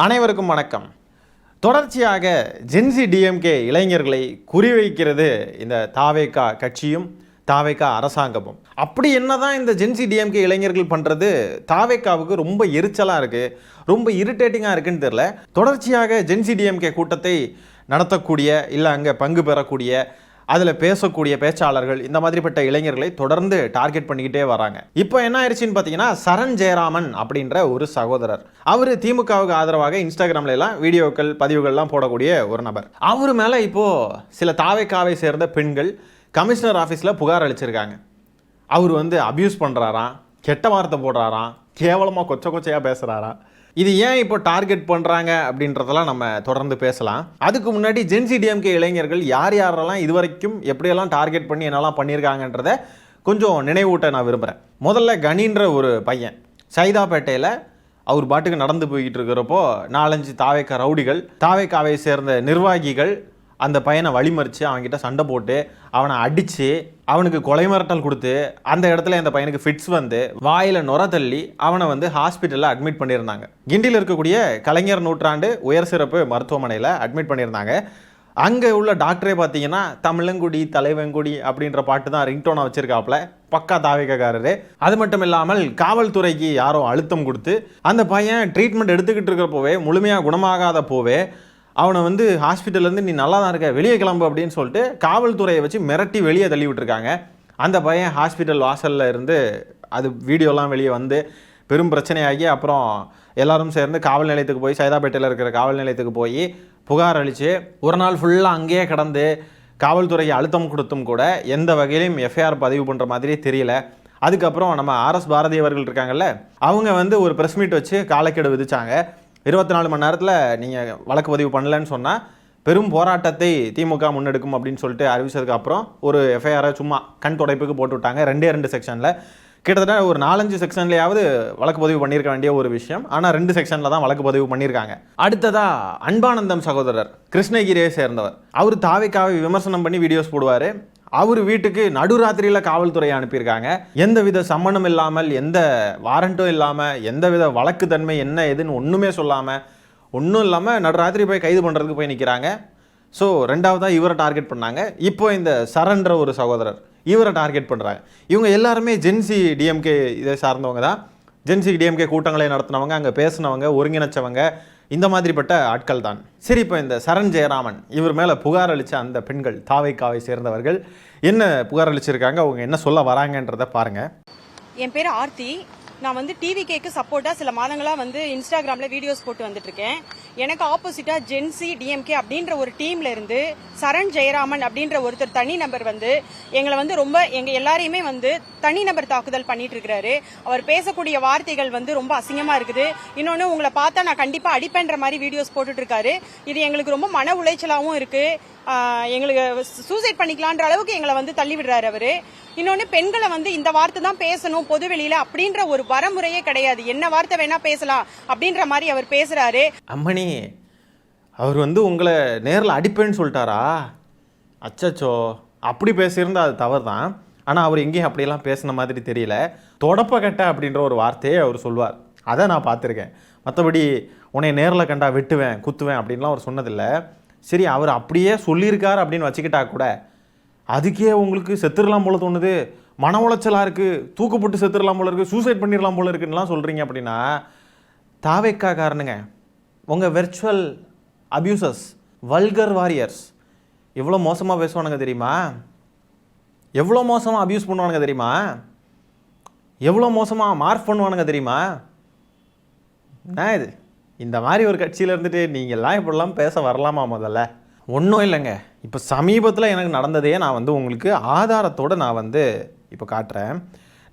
அனைவருக்கும் வணக்கம். தொடர்ச்சியாக ஜென்சி டிஎம்கே இளைஞர்களை குறிவைக்கிறது இந்த தாவேகா கட்சியும் தாவேகா அரசாங்கமும். அப்படி என்னதான் இந்த ஜென்சி டிஎம்கே இளைஞர்கள் பண்ணுறது தாவேகாவுக்கு ரொம்ப எரிச்சலாக இருக்குது, ரொம்ப இரிட்டேட்டிங்காக இருக்குன்னு தெரியல. தொடர்ச்சியாக ஜென்சி டிஎம்கே கூட்டத்தை நடத்தக்கூடிய இல்லை அங்கே பங்கு பெறக்கூடிய அதில் பேசக்கூடிய பேச்சாளர்கள் இந்த மாதிரிப்பட்ட இளைஞர்களை தொடர்ந்து டார்கெட் பண்ணிக்கிட்டே வராங்க. இப்போ என்ன ஆயிடுச்சுன்னு பார்த்தீங்கன்னா, சரண் ஜெயராமன் அப்படின்ற ஒரு சகோதரர், அவர் திமுகவுக்கு ஆதரவாக இன்ஸ்டாகிராம்ல எல்லாம் வீடியோக்கள் பதிவுகள்லாம் போடக்கூடிய ஒரு நபர். அவர் மேலே இப்போது சில தாவேகாவை சேர்ந்த பெண்கள் கமிஷனர் ஆஃபீஸில் புகார் அளிச்சிருக்காங்க. அவர் அபியூஸ் பண்ணுறாராம், கெட்ட வார்த்தை போடுறாராம், கேவலமாக கொச்சையாக பேசுகிறாராம். இது ஏன் இப்போ டார்கெட் பண்ணுறாங்க அப்படின்றதெல்லாம் நம்ம தொடர்ந்து பேசலாம். அதுக்கு முன்னாடி ஜென்சி டிஎம்கே இளைஞர்கள் யார் யாரெல்லாம் இதுவரைக்கும் எப்படியெல்லாம் டார்கெட் பண்ணி என்னெல்லாம் பண்ணியிருக்காங்கன்றத கொஞ்சம் நினைவூட்ட நான் விரும்புகிறேன். முதல்ல கனின்ற ஒரு பையன் சைதாப்பேட்டையில் அவர் பாட்டுக்கு நடந்து போய்கிட்டு இருக்கிறப்போ 4-5 தாவேக்கா ரவுடிகள், தாவேக்காவை சேர்ந்த நிர்வாகிகள் அந்த பையனை வழிமறித்து அவன்கிட்ட சண்டை போட்டு அவனை அடித்து அவனுக்கு கொலை மிரட்டல் கொடுத்து அந்த இடத்துல அந்த பையனுக்கு ஃபிட்ஸ் வந்து வாயில் நுர தள்ளி அவனை ஹாஸ்பிட்டலில் அட்மிட் பண்ணியிருந்தாங்க. கிண்டியில் இருக்கக்கூடிய கலைஞர் நூற்றாண்டு உயர் சிறப்பு மருத்துவமனையில் அட்மிட் பண்ணியிருந்தாங்க. அங்கே உள்ள டாக்டரே பார்த்தீங்கன்னா தமிழங்குடி தலைவங்குடி அப்படின்ற பாட்டு தான் ரிங்டோனை வச்சுருக்காப்புல, பக்கா தாவேக்காரரு. அது மட்டும் இல்லாமல் காவல்துறைக்கு யாரோ அழுத்தம் கொடுத்து அந்த பையன் ட்ரீட்மெண்ட் எடுத்துக்கிட்டு இருக்கிறப்போவே முழுமையாக குணமாகாத போவே அவனை ஹாஸ்பிட்டல்லேருந்து நீ நல்லா தான் இருக்க, வெளியே கிளம்பு அப்படின்னு சொல்லிட்டு காவல்துறையை வச்சு மிரட்டி வெளியே தள்ளி விட்டுருக்காங்க. அந்த பையன் ஹாஸ்பிட்டல் வாசலில் இருந்து அது வீடியோலாம் வெளியே வந்து பெரும் பிரச்சனையாகி அப்புறம் எல்லோரும் சேர்ந்து காவல் நிலையத்துக்கு போய் சைதாப்பேட்டையில் இருக்கிற காவல் நிலையத்துக்கு போய் புகார் அளித்து ஒரு நாள் ஃபுல்லாக அங்கேயே கடந்து காவல்துறைக்கு அழுத்தம் கொடுத்தும் கூட எந்த வகையிலையும் எஃப்ஐஆர் பதிவு பண்ணுற மாதிரி தெரியல. அதுக்கப்புறம் நம்ம ஆர்எஸ் பாரதி அவர்கள் இருக்காங்கல்ல, அவங்க ஒரு ப்ரெஸ் மீட் வச்சு காலக்கெடு விதிச்சாங்க. 24 மணி நேரத்தில் நீங்கள் வழக்கு பதிவு பண்ணலன்னு சொன்னால் பெரும் போராட்டத்தை திமுக முன்னெடுக்கும் அப்படின்னு சொல்லிட்டு அறிவிச்சதுக்கு அப்புறம் ஒரு எஃப்ஐஆரை சும்மா கண் துடைப்புக்கு போட்டு விட்டாங்க. 2 செக்ஷனில் கிட்டத்தட்ட ஒரு 4-5 செக்ஷன்லையாவது வழக்கு பதிவு பண்ணியிருக்க வேண்டிய ஒரு விஷயம். ஆனால் 2 செக்ஷனில் தான் வழக்கு பதிவு பண்ணியிருக்காங்க. அடுத்ததாக அன்பானந்தம் சகோதரர் கிருஷ்ணகிரியை சேர்ந்தவர், அவர் தாவேக்காவை விமர்சனம் பண்ணி வீடியோஸ் போடுவார். அவர் வீட்டுக்கு நடுராத்திரியில் காவல்துறையை அனுப்பியிருக்காங்க. எந்தவித சம்மனும் இல்லாமல், எந்த வாரண்ட்டும் இல்லாமல், எந்தவித வழக்கு தன்மை என்ன எதுன்னு ஒன்றுமே சொல்லாமல், ஒன்றும் இல்லாமல் நடுராத்திரி போய் கைது பண்ணுறதுக்கு போய் நிற்கிறாங்க. ஸோ 2வதாக இவரை டார்கெட் பண்ணாங்க. இப்போ இந்த சரண்ற ஒரு சகோதரர் இவரை டார்கெட் பண்ணுறாங்க. இவங்க எல்லாருமே ஜென்சி டிஎம்கே இதை சார்ந்தவங்க தான். ஜென்சி டிஎம்கே கூட்டங்களை நடத்தினவங்க, அங்கே பேசினவங்க, ஒருங்கிணைச்சவங்க, இந்த மாதிரிப்பட்ட ஆட்கள் தான். சரி, இப்போ இந்த சரண் ஜெயராமன் இவர் மேலே புகார் அளித்த அந்த பெண்கள் தாவேக்காவை சேர்ந்தவர்கள் என்ன புகார் அளிச்சிருக்காங்க, அவங்க என்ன சொல்ல வராங்கன்றதை பாருங்கள். என் பேர் ஆர்த்தி. நான் டிவிகேக்கு சப்போர்ட்டா சில மாதங்களா இன்ஸ்டாகிராம்ல வீடியோஸ் போட்டு வந்துட்டு இருக்கேன். எனக்கு ஆப்போசிட்டா ஜென்சி டிஎம்கே அப்படின்ற ஒரு டீம்ல இருந்து சரண் ஜெயராமன் அப்படின்ற ஒருத்தர் தனி நபர் எங்களை ரொம்ப எங்க எல்லாரையுமே தனிநபர் தாக்குதல் பண்ணிட்டு இருக்கிறாரு. அவர் பேசக்கூடிய வார்த்தைகள் ரொம்ப அசிங்கமா இருக்குது. இன்னொன்னு, உங்களை பார்த்தா நான் கண்டிப்பா அடிப்பேன்ற மாதிரி வீடியோஸ் போட்டுட்டு இருக்காரு. இது எங்களுக்கு ரொம்ப மன உளைச்சலாவும் இருக்கு. எங்களுக்கு சூசைட் பண்ணிக்கலான்ற அளவுக்கு எங்களை தள்ளி விடுறாரு அவரு. இன்னொன்னு, பெண்களை இந்த வார்த்தை தான் பேசணும் பொதுவெளியில அப்படின்ற ஒரு வரமுறையே கிடையாது. என்ன வார்த்தை வேணா பேசலாம் அப்படின்ற மாதிரி அவர் பேசுறாரு. அம்மணி, அவர் உங்களை நேரில் அடிப்பேன்னு சொல்லிட்டாரா? அச்சச்சோ, அப்படி பேசியிருந்தா அது தவறு தான். ஆனால் அவர் எங்கேயும் அப்படியெல்லாம் பேசின மாதிரி தெரியல. தொடப்பக்கட்டை அப்படின்ற ஒரு வார்த்தையே அவர் சொல்வார், அதை நான் பார்த்துருக்கேன். மற்றபடி உன்னை நேரில் கண்டா வெட்டுவேன் குத்துவேன் அப்படின்லாம் அவர் சொன்னதில்லை. சரி, அவர் அப்படியே சொல்லியிருக்கார் அப்படின்னு வச்சுக்கிட்டா கூட அதுக்கே உங்களுக்கு செத்துடலாம் போல தோணுது, மன உளைச்சலாக இருக்குது, தூக்கப்பட்டு செத்துடலாம் போல இருக்குது, சூசைட் பண்ணிடலாம் போல இருக்குன்னுலாம் சொல்கிறீங்க. அப்படின்னா தாவேக்கா காரணங்க, உங்கள் வெர்ச்சுவல் அப்யூசர்ஸ், வல்கர் வாரியர்ஸ் எவ்வளோ மோசமாக பேசுவானுங்க தெரியுமா? எவ்வளோ மோசமாக அப்யூஸ் பண்ணுவானுங்க தெரியுமா? எவ்வளோ மோசமாக மார்க் பண்ணுவானுங்க தெரியுமா? என்ன இது, இந்த மாதிரி ஒரு கட்சியில் இருந்துட்டு நீங்கள்லாம் இப்படிலாம் பேச வரலாமா? முதல்ல ஒன்றும் இல்லைங்க. இப்போ சமீபத்தில் எனக்கு நடந்ததையே நான் உங்களுக்கு ஆதாரத்தோடு நான் இப்போ காட்டுறேன்.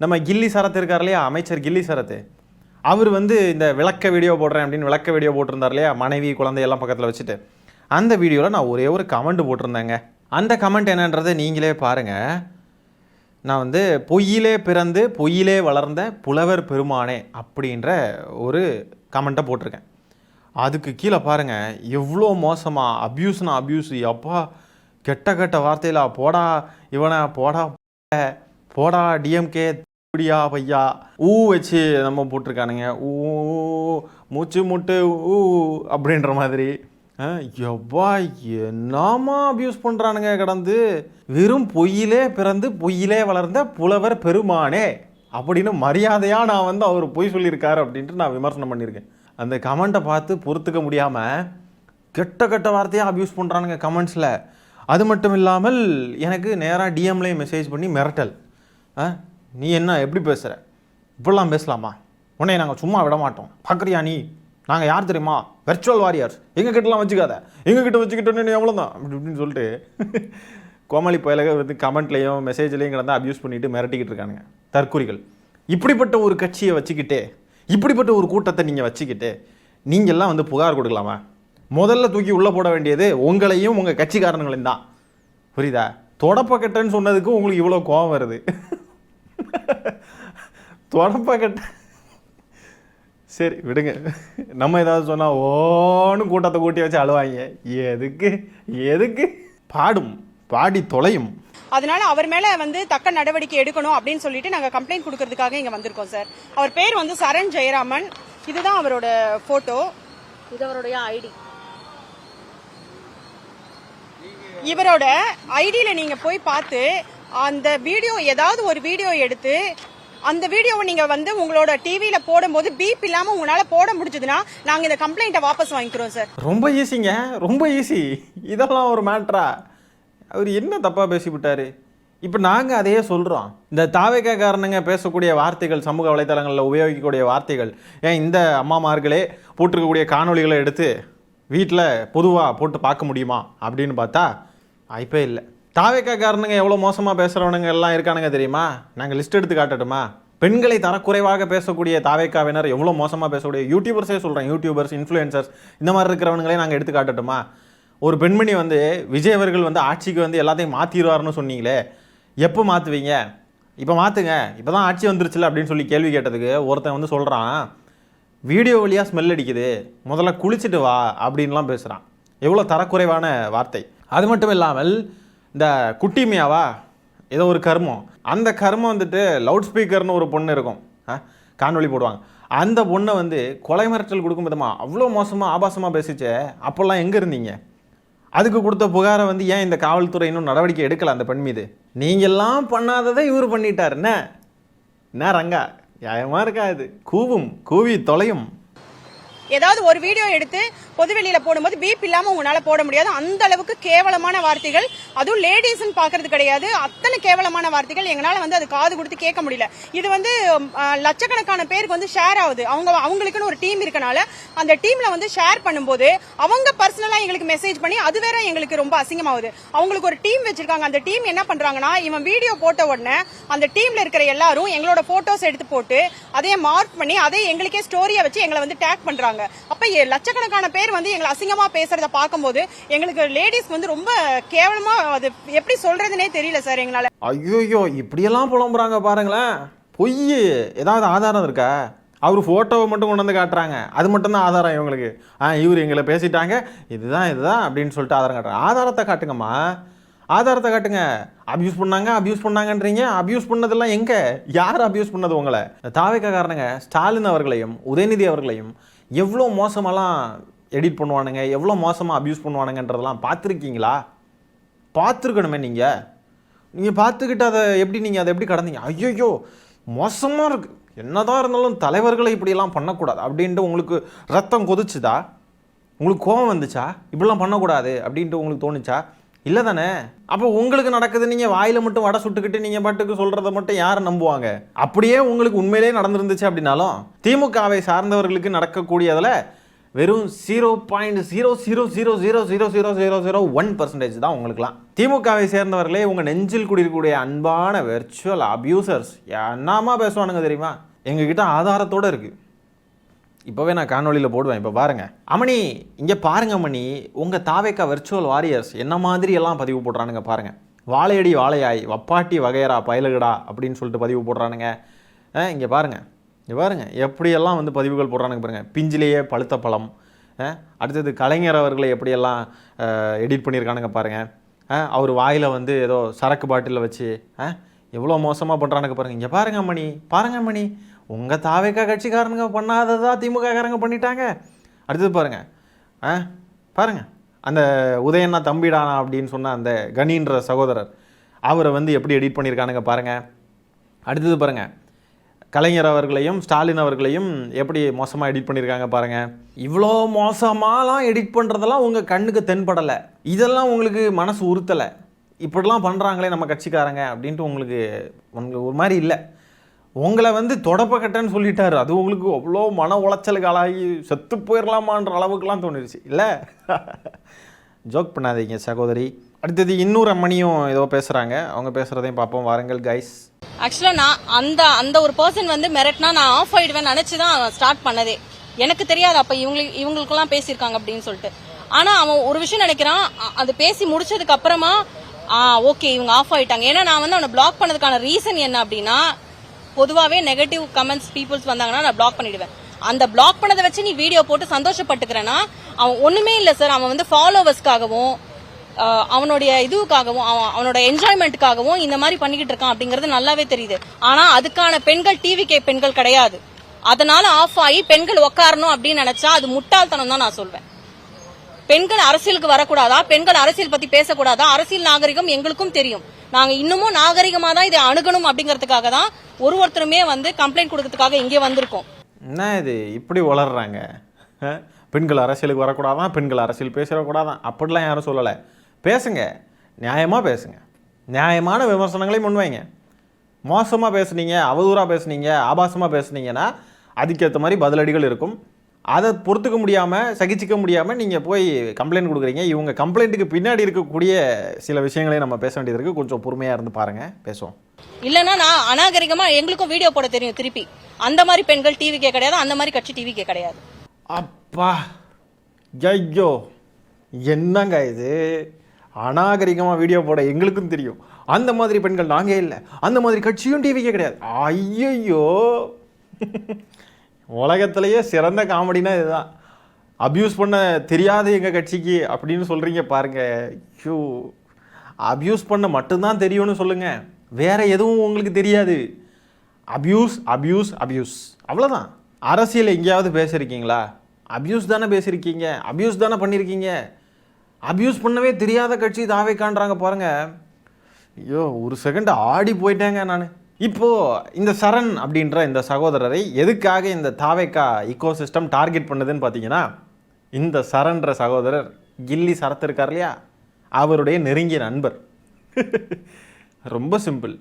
நம்ம கில்லி சரத் இருக்கார் இல்லையா, அமைச்சர் கில்லி சரத், அவர் இந்த விளக்க வீடியோ போடுறேன் அப்படின்னு விளக்க வீடியோ போட்டிருந்தார் இல்லையா, மனைவி குழந்தையெல்லாம் பக்கத்தில் வச்சுட்டு. அந்த வீடியோவில் நான் ஒரே ஒரு கமெண்ட் போட்டிருந்தேங்க. அந்த கமெண்ட் என்னன்றதை நீங்களே பாருங்கள். நான் பொய்யிலே பிறந்து பொய்யிலே வளர்ந்த புலவர் பெருமானே அப்படின்ற ஒரு கமெண்ட்டை போட்டிருக்கேன். அதுக்கு கீழே பாருங்கள், எவ்வளோ மோசமாக அப்யூஸ்னா அப்யூஸ், அப்பா கெட்ட கெட்ட வார்த்தையில போடா இவனை, போடா போடா டிஎம்கே இப்படியா பையா ஊ வச்சு நம்ம போட்டிருக்கானுங்க. ஊ மூச்சு முட்டு ஊ அப்படின்ற மாதிரி. எவ்வா என்னமா அப்யூஸ் பண்ணுறானுங்க கடந்து. வெறும் பொய்யிலே பிறந்து பொய்யிலே வளர்ந்த புலவர் பெருமானே அப்படின்னு மரியாதையாக நான் வந்து அவர் பொய் சொல்லியிருக்காரு அப்படின்ட்டு நான் விமர்சனம் பண்ணியிருக்கேன். அந்த கமெண்ட்டை பார்த்து பொறுத்துக்க முடியாமல் கெட்ட கெட்ட வார்த்தையாக அப்யூஸ் பண்ணுறானுங்க கமெண்ட்ஸில். அது மட்டும் இல்லாமல் எனக்கு நேராக டிஎம்லேயும் மெசேஜ் பண்ணி மிரட்டல். நீ என்ன எப்படி பேசுகிற, இப்படிலாம் பேசலாமா, உன்னை நாங்கள் சும்மா விட மாட்டோம், பார்க்குறியா நீ, நாங்கள் யார் தெரியுமா, வெர்ச்சுவல் வாரியர்ஸ், எங்ககிட்டலாம் வச்சுக்காத, எங்ககிட்ட வச்சுக்கிட்டோன்னு எவ்வளோதான் அப்படி இப்படின்னு சொல்லிட்டு கோமாளி பயலக வந்து கமெண்ட்லேயும் மெசேஜ்லேயும் கிடந்து அப்யூஸ் பண்ணிவிட்டு மிரட்டிக்கிட்டு இருக்கானுங்க தற்குறிகள். இப்படிப்பட்ட ஒரு கட்சியை வச்சுக்கிட்டு, இப்படிப்பட்ட ஒரு கூட்டத்தை நீங்கள் வச்சுக்கிட்டு நீங்கள்லாம் வந்து புகார் கொடுக்கலாமா? முதல்ல தூக்கி உள்ளே போட வேண்டியது உங்களையும் உங்கள் கட்சிக்காரங்களையும் தான். புரியுதா? தொடப்பக்கட்டைன்னு சொன்னதுக்கு உங்களுக்கு இவ்வளோ கோபம் வருது. தொடப்பக்கட்டை சரி விடுங்க, நம்ம ஏதாவது சொன்னால் ஓன்னு கூட்டத்தை கூட்டி வச்சு அழுவாங்க. எதுக்கு எதுக்கு பாடும் பாடி தொலையும். அதனால அவர் மேல வந்து தக்க நடவடிக்கை எடுக்கணும் அப்படின்னு சொல்லிட்டு நாங்க கம்ப்ளைண்ட் கொடுக்கறதுக்காக இங்க வந்திருக்கோம் சார். அவர் பேர் வந்து சரண் ஜெயராமன். இதுதான் அவரோட போட்டோ, இது அவருடைய ஐடி. இவரோட ஐடியில நீங்க போய் பார்த்து அந்த வீடியோ, ஏதாவது ஒரு வீடியோ எடுத்து அந்த வீடியோவை நீங்க வந்து உங்களோட டிவியில போடும்போது பீப் இல்லாம உங்களால போட முடிஞ்சதுன்னா நாங்க இந்த கம்ப்ளைண்ட்டை வாபஸ் வாங்கிக்கிறோம் சார். ரொம்ப ஈஸிங்க, ரொம்ப ஈஸி. இதெல்லாம் ஒரு மேட்ரா? அவர் என்ன தப்பாக பேசிவிட்டாரு? இப்போ நாங்கள் அதையே சொல்கிறோம். இந்த தாவேக்காரனுங்க பேசக்கூடிய வார்த்தைகள், சமூக வலைத்தளங்களில் உபயோகிக்கக்கூடிய வார்த்தைகள், ஏன் இந்த அம்மாமார்களே போட்டிருக்கக்கூடிய காணொலிகளை எடுத்து வீட்டில் பொதுவாக போட்டு பார்க்க முடியுமா அப்படின்னு பார்த்தா வாய்ப்பே இல்லை. தாவேக்காரனுங்க எவ்வளோ மோசமாக பேசுகிறவனுங்க எல்லாம் இருக்கானுங்க தெரியுமா? நாங்கள் லிஸ்ட் எடுத்து காட்டட்டுமா? பெண்களை தரக்குறைவாக பேசக்கூடிய தாவேக்காவினர் எவ்வளோ மோசமாக பேசக்கூடிய யூடியூபர்ஸே சொல்கிறேன், யூடியூபர்ஸ், இன்ஃப்ளூயன்சர்ஸ், இந்த மாதிரி இருக்கிறவனுங்களே நாங்கள் எடுத்து காட்டட்டுமா? ஒரு பெண்மணி வந்து விஜய் அவர்கள் வந்து ஆட்சிக்கு வந்து எல்லாத்தையும் மாற்றிடுவார்னு சொன்னீங்களே, எப்போ மாற்றுவீங்க? இப்போ மாற்றுங்க, இப்போ தான் ஆட்சி வந்துருச்சுல அப்படின்னு சொல்லி கேள்வி கேட்டதுக்கு ஒருத்தன் வந்து சொல்கிறான், வீடியோ வழியாக ஸ்மெல் அடிக்குது, முதல்ல குளிச்சுட்டு வா அப்படின்லாம் பேசுகிறான். எவ்வளோ தரக்குறைவான வார்த்தை. அது மட்டும் இல்லாமல் இந்த குட்டிமியாவா ஏதோ ஒரு கர்மம், அந்த கர்மம் வந்துட்டு லவுட் ஸ்பீக்கர்னு ஒரு பொண்ணு இருக்கும், காணொலி போடுவாங்க. அந்த பொண்ணை வந்து கொலை மிரட்டல் கொடுக்கும் விதமா அவ்வளோ மோசமாக ஆபாசமாக பேசிச்சே, அப்போல்லாம் எங்கே இருந்தீங்க? அதுக்கு கொடுத்த புகாரை வந்து ஏன் இந்த காவல்துறை இன்னும் நடவடிக்கை எடுக்கல அந்த பெண் மீது? நீங்கள்லாம் பண்ணாததை இவர் பண்ணிட்டார். என்ன ரங்கா, நியாயமாக இருக்கா? இது கூவும் கூவி தொலையும். ஏதாவது ஒரு வீடியோ எடுத்து பொதுவெளியில போடும்போது பீப் இல்லாம உங்களால போட முடியாது. அந்த அளவுக்கு கேவலமான வார்த்தைகள், அதுவும் லேடிஸ்ன்னு பாக்குறது கிடையாது, அத்தனை கேவலமான வார்த்தைகள் எங்களால வந்து அது காது கொடுத்து கேட்க முடியல. இது வந்து லட்சக்கணக்கான பேருக்கு வந்து ஷேர் ஆகுது. அவங்களுக்குன்னு ஒரு டீம் இருக்கனால அந்த டீம்ல வந்து ஷேர் பண்ணும்போது அவங்க பர்சனலா எங்களுக்கு மெசேஜ் பண்ணி அது வேற எங்களுக்கு ரொம்ப அசிங்கமாகுது. அவங்களுக்கு ஒரு டீம் வச்சிருக்காங்க. அந்த டீம் என்ன பண்றாங்கன்னா, இவன் வீடியோ போட்ட உடனே அந்த டீம்ல இருக்கிற எல்லாரும் எங்களோட போட்டோஸ் எடுத்து போட்டு அதையே மார்க் பண்ணி அதை எங்களுக்கே ஸ்டோரியா வச்சு எங்களை வந்து டேக் பண்றாங்க. அப்ப லட்சக்கணக்கான பேர் வந்து எங்களை அசிங்கமா பேசுறத பார்க்கும்போது எங்களுக்கு லேடிஸ் வந்து ரொம்ப கேவலமா, அது எப்படி சொல்றதுனே தெரியல சார் எங்களால. ஐயோ, இப்படியெல்லாம் புலம்புறாங்க பாருங்களேன். பொய் ஏதாவது ஆதாரம் இருக்கா? அவர் ஃபோட்டோவை மட்டும் கொண்டு வந்து காட்டுறாங்க, அது மட்டும்தான் ஆதாரம் இவங்களுக்கு. இவர் எங்களை பேசிட்டாங்க, இதுதான் அப்படின்னு சொல்லிட்டு ஆதாரம் காட்டுறாங்க. ஆதாரத்தை காட்டுங்கம்மா, ஆதாரத்தை காட்டுங்க. அப்யூஸ் பண்ணாங்கன்றீங்க. அப்யூஸ் பண்ணதெல்லாம் எங்கே? யார் அப்யூஸ் பண்ணது உங்களை? தாவேக்காரனுங்க ஸ்டாலின் அவர்களையும் உதயநிதி அவர்களையும் எவ்வளோ மோசமெல்லாம் எடிட் பண்ணுவானுங்க, எவ்வளோ மோசமாக அப்யூஸ் பண்ணுவானுங்கன்றதெல்லாம் பார்த்துருக்கீங்களா? பார்த்துருக்கணுமே. நீங்கள் பார்த்துக்கிட்டு அதை எப்படி கடந்தீங்க? ஐயோ மோசமாக இருக்குது, என்னதான் இருந்தாலும் தலைவர்களை இப்படியெல்லாம் பண்ணக்கூடாது அப்படின்ட்டு உங்களுக்கு ரத்தம் கொதிச்சுதா? உங்களுக்கு கோபம் வந்துச்சா? இப்படிலாம் பண்ணக்கூடாது அப்படின்ட்டு உங்களுக்கு தோணுச்சா? இல்லை தானே? அப்போ உங்களுக்கு நடக்குது, நீங்கள் வாயில் மட்டும் வடை சுட்டுக்கிட்டு நீங்கள் பாட்டுக்கு சொல்கிறத மட்டும் யாரை நம்புவாங்க? அப்படியே உங்களுக்கு உண்மையிலே நடந்துருந்துச்சு அப்படின்னாலும் திமுகவை சார்ந்தவர்களுக்கு நடக்கக்கூடியதில் வெறும் 0.00000001% தான் உங்களுக்குலாம். திமுகவை சேர்ந்தவர்களே உங்கள் நெஞ்சில் குடியிருக்கக்கூடிய அன்பான வெர்ச்சுவல் அபியூசர்ஸ் என்னமா பேசுவானுங்க தெரியுமா? எங்ககிட்ட ஆதாரத்தோடு இருக்குது. இப்போவே நான் காணொலியில் போடுவேன். இப்போ பாருங்கள் அம்மணி, இங்கே பாருங்கள் அம்மணி, உங்கள் தாவேக்கா வெர்ச்சுவல் வாரியர்ஸ் என்ன மாதிரி எல்லாம் பதிவு போடுறானுங்க பாருங்கள். வாழையடி வாழையாய் வப்பாட்டி வகையரா பயலுகடா அப்படின்னு சொல்லிட்டு பதிவு போடுறானுங்க. இங்கே பாருங்கள் எப்படியெல்லாம் வந்து பதிவுகள் போடுறானுங்க பாருங்கள். பிஞ்சிலேயே பழுத்த பழம். அடுத்தது கலைஞர் அவர்களை எப்படியெல்லாம் எடிட் பண்ணியிருக்கானுங்க பாருங்கள். அவர் வாயில் வந்து ஏதோ சரக்கு பாட்டிலில் வச்சு எவ்வளோ மோசமாக பண்ணுறானுங்க பாருங்கள். இங்கே பாருங்கள் மணி, உங்கள் தாவேக்கா கட்சிக்காரனுங்க பண்ணாததா திமுக காரங்க பண்ணிட்டாங்க. அடுத்தது பாருங்கள் அந்த உதயண்ணா தம்பிடானா அப்படின்னு சொன்ன அந்த கனின்ற சகோதரர் அவரை வந்து எப்படி எடிட் பண்ணியிருக்கானுங்க பாருங்கள். அடுத்தது பாருங்கள், கலைஞர் அவர்களையும் ஸ்டாலின் அவர்களையும் எப்படி மோசமாக எடிட் பண்ணியிருக்காங்க பாருங்கள். இவ்வளோ மோசமாலாம் எடிட் பண்ணுறதெல்லாம் உங்கள் கண்ணுக்கு தென்படலை, இதெல்லாம் உங்களுக்கு மனசு உறுத்தலை, இப்படிலாம் பண்ணுறாங்களே நம்ம கட்சிக்காரங்க அப்படின்ட்டு உங்களுக்கு ஒரு மாதிரி இல்லை. உங்களை வந்து தொடப்பக்கட்டன்னு சொல்லிட்டாரு, அது உங்களுக்கு அவ்வளோ மன உளைச்சலுக்கு ஆளாகி செத்து போயிடலாமான்ற அளவுக்குலாம் தோணிடுச்சு இல்லை? ஜோக் பண்ணாதீங்க சகோதரி. அடுத்தது இன்னொரு அம்மனியும் ஏதோ பேசுகிறாங்க, அவங்க பேசுகிறதையும் பார்ப்போம் வாருங்கள் கைஸ். ஆக்சுவலாக நான் அந்த ஒரு பர்சன் வந்து மிரட்டினா நான் ஆஃப் ஆயிடுவேன் நினச்சி தான் ஸ்டார்ட் பண்ணதே. எனக்கு தெரியாது அப்போ இவங்களுக்கெல்லாம் பேசியிருக்காங்க அப்படின்னு சொல்லிட்டு. ஆனால் அவன் ஒரு விஷயம் நினைக்கிறான், அது பேசி முடிச்சதுக்கு அப்புறமா ஓகே இவங்க ஆஃப் ஆயிட்டாங்க. ஏன்னா நான் வந்து அவனை பிளாக் பண்ணதுக்கான ரீசன் என்ன அப்படின்னா, பொதுவாகவே நெகட்டிவ் கமெண்ட்ஸ் பீப்புள்ஸ் வந்தாங்கன்னா நான் பிளாக் பண்ணிடுவேன். அந்த பிளாக் பண்ணதை வச்சு நீ வீடியோ போட்டு சந்தோஷப்பட்டுக்கிறேன்னா அவன் ஒண்ணுமே இல்லை சார். அவன் வந்து ஃபாலோவர்ஸ்க்காகவும் அவனுடைய இதுக்காகவும் அவனோட என்ஜாய்மெண்ட்டுக்காகவும் இந்த மாதிரி பண்ணிக்கிட்டு இருக்கான் அப்படிங்கறது நல்லாவே தெரியுது. ஆனா அதுக்கான பெண்கள் டிவிகே பெண்கள் கிடையாது. அதனால ஆஃப் ஆகி பெண்கள் உட்காரணும் அப்படின்னு நினைச்சா அது முட்டாள்தனம் தான் நான் சொல்வேன். பெண்கள் அரசியலுக்கு வரக்கூடாதா, பெண்கள் அரசியல் பத்தி பேசக்கூடாதா, அரசியல் நாகரிகம் எங்களுக்கும் தெரியும். நாங்க இன்னமும் நாகரிகமா தான் இதை அணுகணும் அப்படிங்கறதுக்காக தான் ஒருத்தருமே வந்து கம்ப்ளைண்ட் கொடுக்கறதுக்காக இங்கே வந்திருக்கோம். என்ன இது இப்படி வளர்றாங்க? பெண்கள் அரசியலுக்கு வரக்கூடாதான், பெண்கள் அரசியல் பேசக்கூடாதான் அப்படிலாம் யாரும் சொல்லலை. பேசுங்க, நியாயமாக பேசுங்க, நியாயமான விமர்சனங்களை முன்வைங்க. மோசமாக பேசுனீங்க, அவதூறாக பேசுனீங்க, ஆபாசமாக பேசுனீங்கன்னா அதுக்கேற்ற மாதிரி பதிலடிகள் இருக்கும். அதை பொறுத்துக்க முடியாமல் சகிச்சிக்க முடியாமல் நீங்கள் போய் கம்ப்ளைண்ட் கொடுக்குறீங்க. இவங்க கம்ப்ளைண்ட்டுக்கு பின்னாடி இருக்கக்கூடிய சில விஷயங்களையும் நம்ம பேச வேண்டியது இருக்குது. கொஞ்சம் பொறுமையாக இருந்து பாருங்கள், பேசுவோம். இல்லைன்னா நான் அநாகரிகமாக எங்களுக்கும் வீடியோ போட தெரியும் திருப்பி. அந்த மாதிரி பெண்கள் டிவிக்கே கிடையாது, அந்த மாதிரி கட்சி டிவிக்கே கிடையாது. அப்பா ஐயோ என்னங்க இது, அநாகரிகமாக வீடியோ போட எங்களுக்கும் தெரியும், அந்த மாதிரி பெண்கள் நாங்கள் இல்லை, அந்த மாதிரி கட்சியும் டிவிக்கே கிடையாது. ஐயோ உலகத்திலேயே சிறந்த காமெடினா இதுதான். அப்யூஸ் பண்ண தெரியாது எங்கள் கட்சிக்கு அப்படின்னு சொல்கிறீங்க பாருங்க. ஐயோ, அப்யூஸ் பண்ண மட்டும்தான் தெரியும்னு சொல்லுங்கள், வேற எதுவும் உங்களுக்கு தெரியாது. அப்யூஸ் அப்யூஸ் அப்யூஸ் அவ்வளோதான். அரசியல் எங்கேயாவது பேசியிருக்கீங்களா? அப்யூஸ் தானே பேசியிருக்கீங்க, அப்யூஸ் தானே பண்ணியிருக்கீங்க. அப்யூஸ் பண்ணவே தெரியாத கட்சி தாவேக்கான்றாங்க பாருங்க. ஐயோ ஒரு செகண்ட் ஆடி போயிட்டேங்க நான். இப்போது இந்த சரண் அப்படின்ற இந்த சகோதரரை எதுக்காக இந்த தாவேக்கா இக்கோசிஸ்டம் டார்கெட் பண்ணுதுன்னு பார்த்தீங்கன்னா, இந்த சரண்ன்ற சகோதரர் கில்லி சரத் இருக்கார் இல்லையா, அவருடைய நெருங்கிய நண்பர். ரொம்ப சிம்பிள்.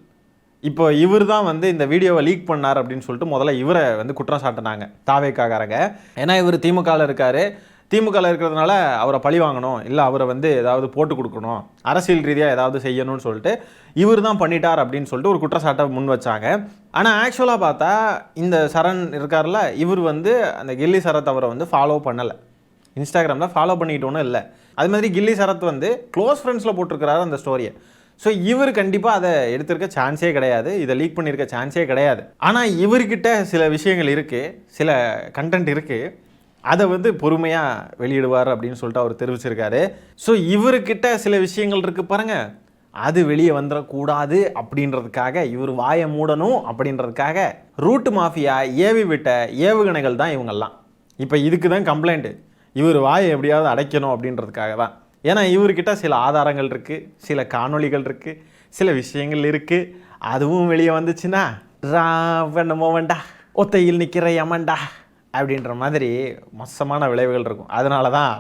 இப்போ இவர் தான் வந்து இந்த வீடியோவை லீக் பண்ணார் அப்படின்னு சொல்லிட்டு முதல்ல இவரை வந்து குற்றம் சாட்டினாங்க தாவேக்காரங்க. ஏன்னா இவர் திமுகவில் இருக்கார், திமுகவில் இருக்கிறதுனால அவரை பழி வாங்கணும், இல்லை அவரை வந்து ஏதாவது போட்டு கொடுக்கணும், அரசியல் ரீதியாக ஏதாவது செய்யணும்னு சொல்லிட்டு இவர் தான் பண்ணிட்டார் அப்படின்னு சொல்லிட்டு ஒரு குற்றச்சாட்டை முன் வச்சாங்க. ஆனால் ஆக்சுவலாக பார்த்தா இந்த சரண் இருக்கார்ல, இவர் வந்து அந்த கில்லி சரத் அவரை வந்து ஃபாலோ பண்ணலை, இன்ஸ்டாகிராமில் ஃபாலோ பண்ணிக்கிட்டு ஒன்றும் இல்லை. அது மாதிரி கில்லி சரத் வந்து க்ளோஸ் ஃப்ரெண்ட்ஸில் போட்டிருக்கிறாரு அந்த ஸ்டோரியை. ஸோ இவர் கண்டிப்பாக அதை எடுத்திருக்க சான்ஸே கிடையாது, இதை லீக் பண்ணியிருக்க சான்ஸே கிடையாது. ஆனால் இவர்கிட்ட சில விஷயங்கள் இருக்குது, சில கண்டென்ட் இருக்குது, அதை வந்து பொறுமையாக வெளியிடுவார் அப்படின்னு சொல்லிட்டு அவர் தெரிவிச்சிருக்காரு. ஸோ இவர்கிட்ட சில விஷயங்கள் இருக்குது பாருங்கள், அது வெளியே வந்துடக்கூடாது அப்படின்றதுக்காக, இவர் வாயை மூடணும் அப்படின்றதுக்காக ரூட் மாஃபியா ஏவி விட்ட ஏவுகணைகள் தான் இவங்கெல்லாம். இப்போ இதுக்கு தான் கம்ப்ளைண்ட்டு, இவர் வாயை எப்படியாவது அடைக்கணும் அப்படின்றதுக்காக தான். ஏன்னா இவர்கிட்ட சில ஆதாரங்கள் இருக்குது, சில காணொளிகள் இருக்குது, சில விஷயங்கள் இருக்குது. அதுவும் வெளியே வந்துச்சுன்னா ராவணமோ வேண்டா ஒத்தையில் நிற்கிற யமண்டா அப்படின்ற மாதிரி மோசமான விளைவுகள் இருக்கும். அதனால தான்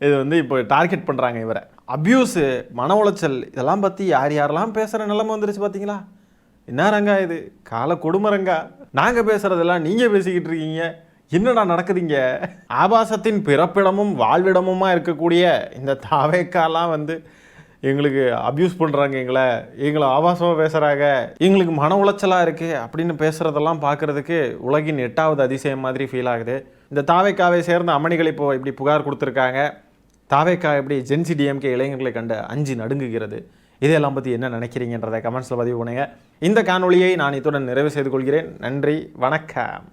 இது வந்து இப்போ டார்கெட் பண்ணுறாங்க இவரை. அப்யூஸு, மன உளைச்சல், இதெல்லாம் பற்றி யார் யாரெல்லாம் பேசுகிற நிலைமை வந்துருச்சு பார்த்தீங்களா? என்ன ரங்கா இது, கால கொடுமரங்கா. நாங்கள் பேசுகிறதெல்லாம் நீங்கள் பேசிக்கிட்டு இருக்கீங்க, என்னடா நடக்குதுங்க? ஆபாசத்தின் பிறப்பிடமும் வாழ்விடமுமா இருக்கக்கூடிய இந்த தாவேக்காலாம் வந்து எங்களுக்கு அப்யூஸ் பண்ணுறாங்க, எங்களை ஆபாசமாக பேசுகிறாங்க, எங்களுக்கு மன உளைச்சலாக இருக்குது அப்படின்னு பேசுகிறதெல்லாம் பார்க்குறதுக்கு உலகின் 8வது அதிசயம் மாதிரி ஃபீல் ஆகுது. இந்த தாவேக்காவை சேர்ந்த அம்மணிகள் இப்போ இப்படி புகார் கொடுத்துருக்காங்க. தாவேக்கா எப்படி ஜென்சி டிஎம்கே இளைஞர்களை கண்டு அஞ்சு நடுங்குகிறது, இதையெல்லாம் பற்றி என்ன நினைக்கிறீங்கன்றதை கமெண்ட்ஸில் பதிவு பண்ணுங்க. இந்த காணொலியை நான் இத்துடன் நிறைவு செய்து கொள்கிறேன். நன்றி, வணக்கம்.